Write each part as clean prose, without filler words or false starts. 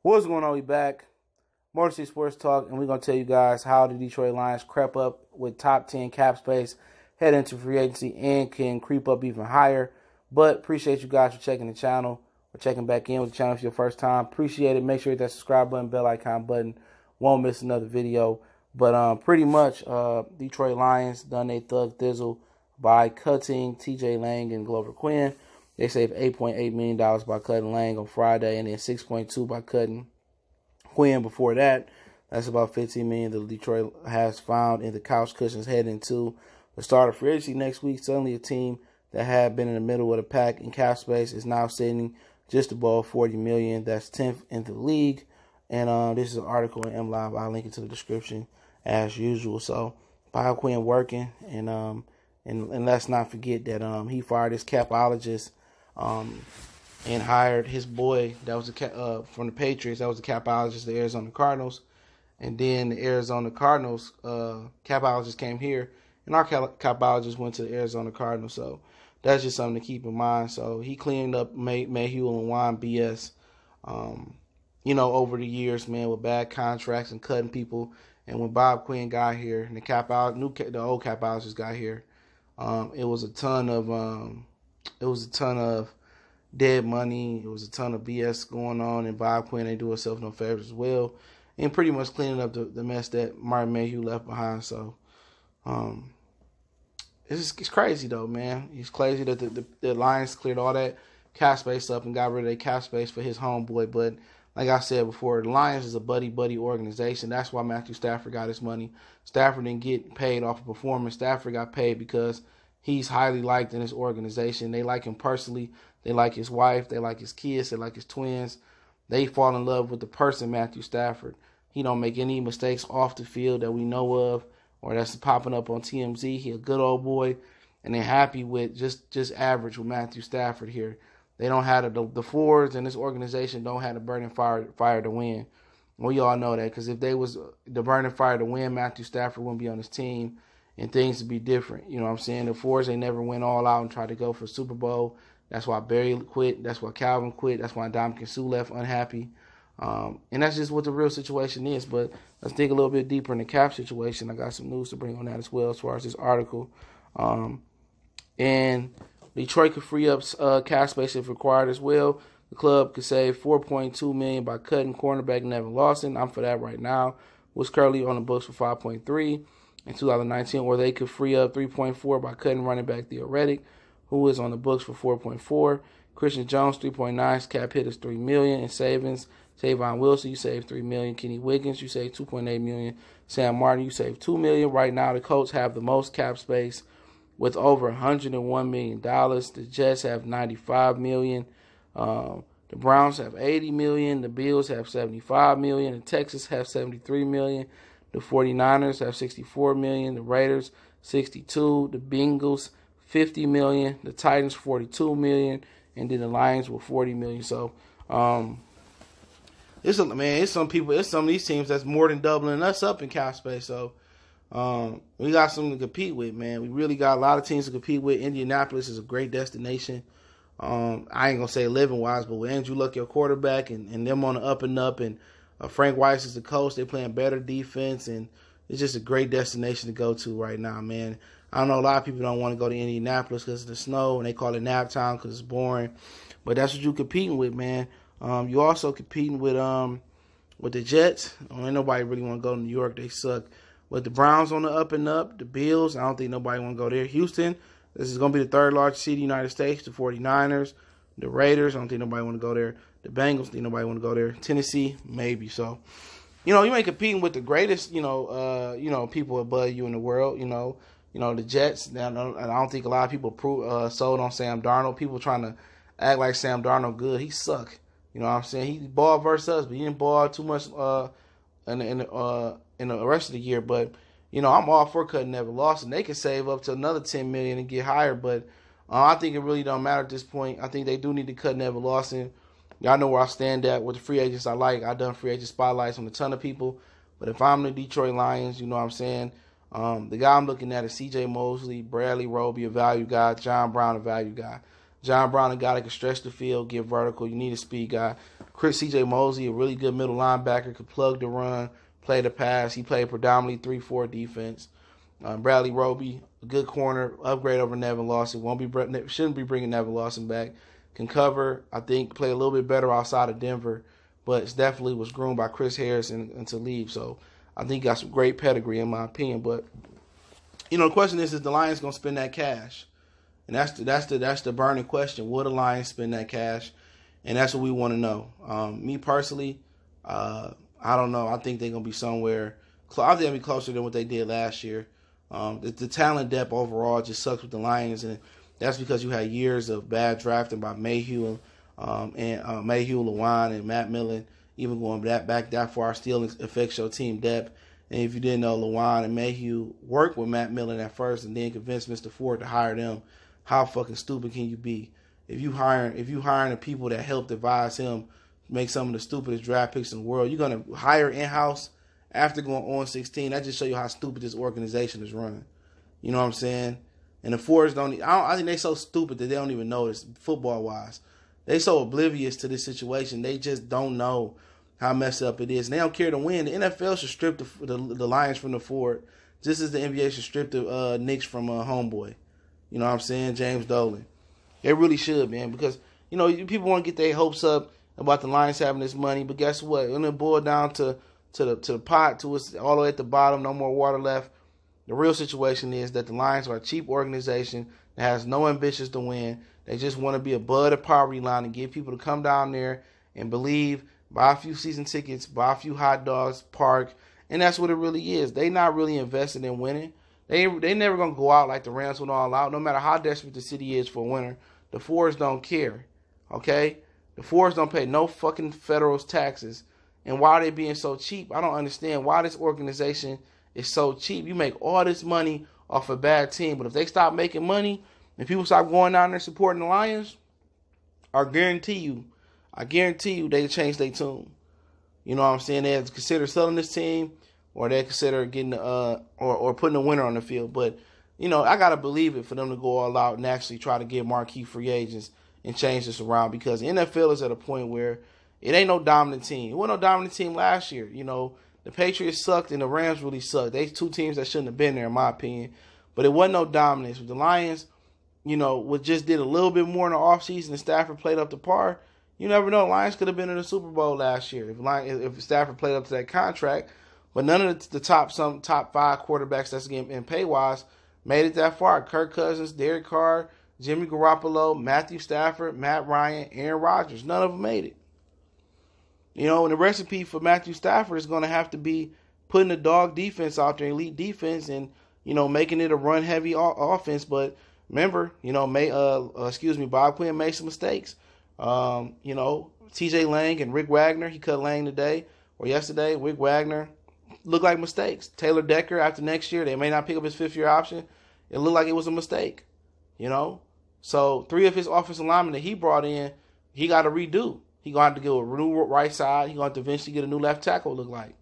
What's going on? We back. Motor City Sports Talk, and we're going to tell you guys how the Detroit Lions crept up with top 10 cap space, head into free agency, and can creep up even higher. But appreciate you guys for checking the channel or checking back in with the channel for your first time. Appreciate it. Make sure you hit that subscribe button, bell icon button. Won't miss another video. But pretty much, Detroit Lions done a thug thizzle by cutting TJ Lang and Glover Quinn. They saved $8.8 million by cutting Lang on Friday, and then $6.2 by cutting Quinn before that. That's about $15 million that Detroit has found in the couch cushions heading to the start of free agency next week. Suddenly a team that had been in the middle of the pack in cap space is now sitting just above $40 million. That's 10th in the league. And this is an article in MLive. I'll link it to the description as usual. So Bob Quinn working, and let's not forget that he fired his capologist and hired his boy that was from the Patriots. That was the capologist of the Arizona Cardinals. And then the Arizona Cardinals capologist came here, and our capologist went to the Arizona Cardinals. So that's just something to keep in mind. So he cleaned up Mayhew and Juan BS, over the years, man, with bad contracts and cutting people. And when Bob Quinn got here, and the old capologist got here, it was a ton of dead money. It was a ton of BS going on, and Bob Quinn ain't do himself no favors as well, and pretty much cleaning up the mess that Martin Mayhew left behind. So, it's crazy though, man. It's crazy that the Lions cleared all that cap space up and got rid of their cap space for his homeboy. But like I said before, the Lions is a buddy organization. That's why Matthew Stafford got his money. Stafford didn't get paid off of performance. Stafford got paid because he's highly liked in his organization. They like him personally. They like his wife. They like his kids. They like his twins. They fall in love with the person, Matthew Stafford. He don't make any mistakes off the field that we know of or that's popping up on TMZ. He a good old boy, and they're happy with just average with Matthew Stafford here. They don't have the Fords, and this organization don't have the burning fire to win. We all know that, because if they was the burning fire to win, Matthew Stafford wouldn't be on his team, and things would be different. You know what I'm saying? The Fords, they never went all out and tried to go for Super Bowl. That's why Barry quit. That's why Calvin quit. That's why Ndamukong Suh left unhappy. And that's just what the real situation is. But let's dig a little bit deeper in the cap situation. I got some news to bring on that as well as far as this article. And Detroit could free up cap space if required as well. The club could save $4.2 million by cutting cornerback Nevin Lawson. I'm for that right now. Was currently on the books for $5.3 in 2019, or they could free up $3.4 by cutting running back Theo Riddick, who is on the books for $4.4. Christian Jones, $3.9. Cap hit is $3 million in savings. Tavon Wilson, you save $3 million. Kenny Wiggins, you save $2.8 million. Sam Martin, you save $2 million. Right now, the Colts have the most cap space with over $101 million. The Jets have $95 million. The Browns have $80 million. The Bills have $75 million. The Texans have $73 million. The 49ers have $64 million. The Raiders, $62 million. The Bengals, $50 million. The Titans, $42 million. And then the Lions with $40 million. So, it's some of these teams that's more than doubling us up in cap space. So, we got something to compete with, man. We really got a lot of teams to compete with. Indianapolis is a great destination. I ain't gonna say living wise, but with Andrew Luck, your quarterback, and them on the up and up, and Frank Weiss is the coach. They playing better defense, and it's just a great destination to go to right now, man. I know a lot of people don't want to go to Indianapolis because of the snow, and they call it nap town because it's boring. But that's what you're competing with, man. You also competing with the Jets. Ain't nobody really want to go to New York. They suck. With the Browns on the up and up, the Bills, I don't think nobody want to go there. Houston, this is going to be the third largest city in the United States. The 49ers, the Raiders, I don't think nobody want to go there. The Bengals, I think nobody want to go there. Tennessee, maybe. So, you ain't competing with the greatest, people above you in the world. The Jets. And I don't think a lot of people sold on Sam Darnold. People trying to act like Sam Darnold good. He suck. You know what I'm saying? He balled versus us, but he didn't ball too much in the rest of the year. But I'm all for cutting Nevin Lawson. They can save up to another $10 million and get higher. But I think it really don't matter at this point. I think they do need to cut Nevin Lawson. Y'all know where I stand at with the free agents I like. I've done free agent spotlights on a ton of people. But if I'm the Detroit Lions, you know what I'm saying? The guy I'm looking at is C.J. Mosley, Bradley Roby, a value guy, John Brown, a value guy. John Brown, a guy that can stretch the field, get vertical. You need a speed guy. C.J. Mosley, a really good middle linebacker, could plug the run, play the pass. He played predominantly 3-4 defense. Bradley Roby, a good corner, upgrade over Nevin Lawson. Shouldn't be bringing Nevin Lawson back. Can cover. I think play a little bit better outside of Denver, but it's definitely was groomed by Chris Harris and to leave. So I think he got some great pedigree in my opinion. But the question is the Lions gonna spend that cash? And that's the burning question. Will the Lions spend that cash? And that's what we want to know. Me personally, I don't know. I think they're gonna be somewhere. I think they'll be closer than what they did last year. The talent depth overall just sucks with the Lions, and that's because you had years of bad drafting by Mayhew and Mayhew, Lewan, and Matt Millen. Even going back that far still affects your team depth. And if you didn't know, Lewan and Mayhew worked with Matt Millen at first, and then convinced Mr. Ford to hire them. How fucking stupid can you be? If you hiring the people that helped advise him make some of the stupidest draft picks in the world, you're gonna hire in-house after going on 16. That just show you how stupid this organization is running. You know what I'm saying? And the Fords I think they so stupid that they don't even know this football wise. They so oblivious to this situation. They just don't know how messed up it is. And they don't care to win. The NFL should strip the Lions from the Ford, just as the NBA should strip the Knicks from Homeboy. You know what I'm saying? James Dolan. They really should, man, because, people want to get their hopes up about the Lions having this money, but guess what? When it boiled down to the pot, to us all the way at the bottom, no more water left, the real situation is that the Lions are a cheap organization that has no ambitions to win. They just want to be above the poverty line and get people to come down there and believe, buy a few season tickets, buy a few hot dogs, park, and that's what it really is. They not really invested in winning. They never going to go out like the Rams went all out. No matter how desperate the city is for a winner, the Fords don't care, okay? The Fords don't pay no fucking federal taxes. And why are they being so cheap? I don't understand why this organization is so cheap. You make all this money off a bad team, but if they stop making money and people stop going down there supporting the Lions, I guarantee you they change their tune. You know what I'm saying? They have to consider selling this team, or they consider getting or putting a winner on the field. But I gotta believe it for them to go all out and actually try to get marquee free agents and change this around, because the NFL is at a point where it ain't no dominant team. It wasn't no dominant team last year. The Patriots sucked and the Rams really sucked. They two teams that shouldn't have been there, in my opinion. But it wasn't no dominance. With the Lions, just did a little bit more in the offseason and Stafford played up to par. You never know. The Lions could have been in the Super Bowl last year if Stafford played up to that contract. But none of the top 5 quarterbacks that's getting in pay-wise made it that far. Kirk Cousins, Derek Carr, Jimmy Garoppolo, Matthew Stafford, Matt Ryan, Aaron Rodgers. None of them made it. And the recipe for Matthew Stafford is going to have to be putting a dog defense out there, elite defense, and, making it a run-heavy offense. But remember, Bob Quinn made some mistakes. T.J. Lang and Rick Wagner, he cut Lang yesterday. Rick Wagner looked like mistakes. Taylor Decker, after next year, they may not pick up his 5th-year option. It looked like it was a mistake, So 3 of his offensive linemen that he brought in, he got to redo. He going to have to get a new right side. He going to have to eventually get a new left tackle, look like.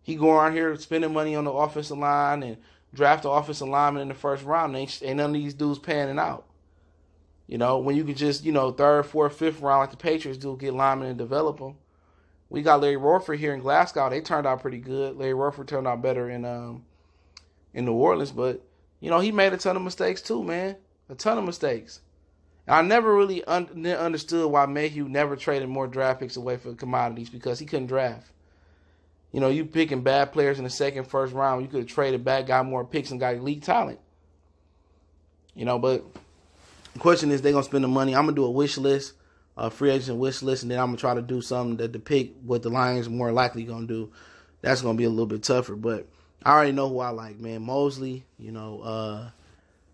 He going around here spending money on the offensive line and draft the offensive lineman in the first round. Ain't none of these dudes panning out. When you can just, 3rd, 4th, 5th round like the Patriots do, get linemen and develop them. We got Larry Rohrford here in Glasgow. They turned out pretty good. Larry Rohrford turned out better in New Orleans, but he made a ton of mistakes too, man. A ton of mistakes. And I never really understood why Mayhew never traded more draft picks away for commodities, because he couldn't draft. You picking bad players in the 2nd, 1st round. You could have traded back, got more picks, and got elite talent. But the question is, they're gonna spend the money. I'm gonna do a wish list. Free agent wish list, and then I'm going to try to do something that depict what the Lions are more likely going to do. That's going to be a little bit tougher, but I already know who I like, man. Mosley,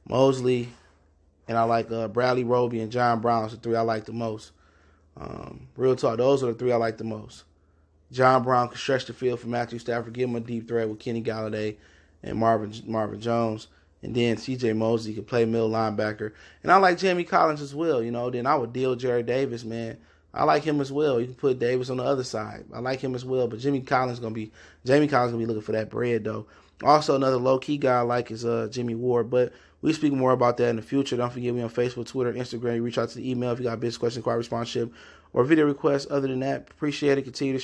Mosley, and I like Bradley Roby and John Brown. Those are the 3 I like the most. Real talk, those are the 3 I like the most. John Brown can stretch the field for Matthew Stafford, give him a deep threat with Kenny Galladay and Marvin Jones. And then C.J. Mosley could play middle linebacker. And I like Jamie Collins as well, Then I would deal Jerry Davis, man, I like him as well. You can put Davis on the other side. I like him as well. But Jamie Collins gonna be looking for that bread though. Also, another low key guy I like is Jimmy Ward. But we speak more about that in the future. Don't forget we on Facebook, Twitter, Instagram. You reach out to the email if you got business questions, inquiry, responsorship, or video requests. Other than that, appreciate it. Continue to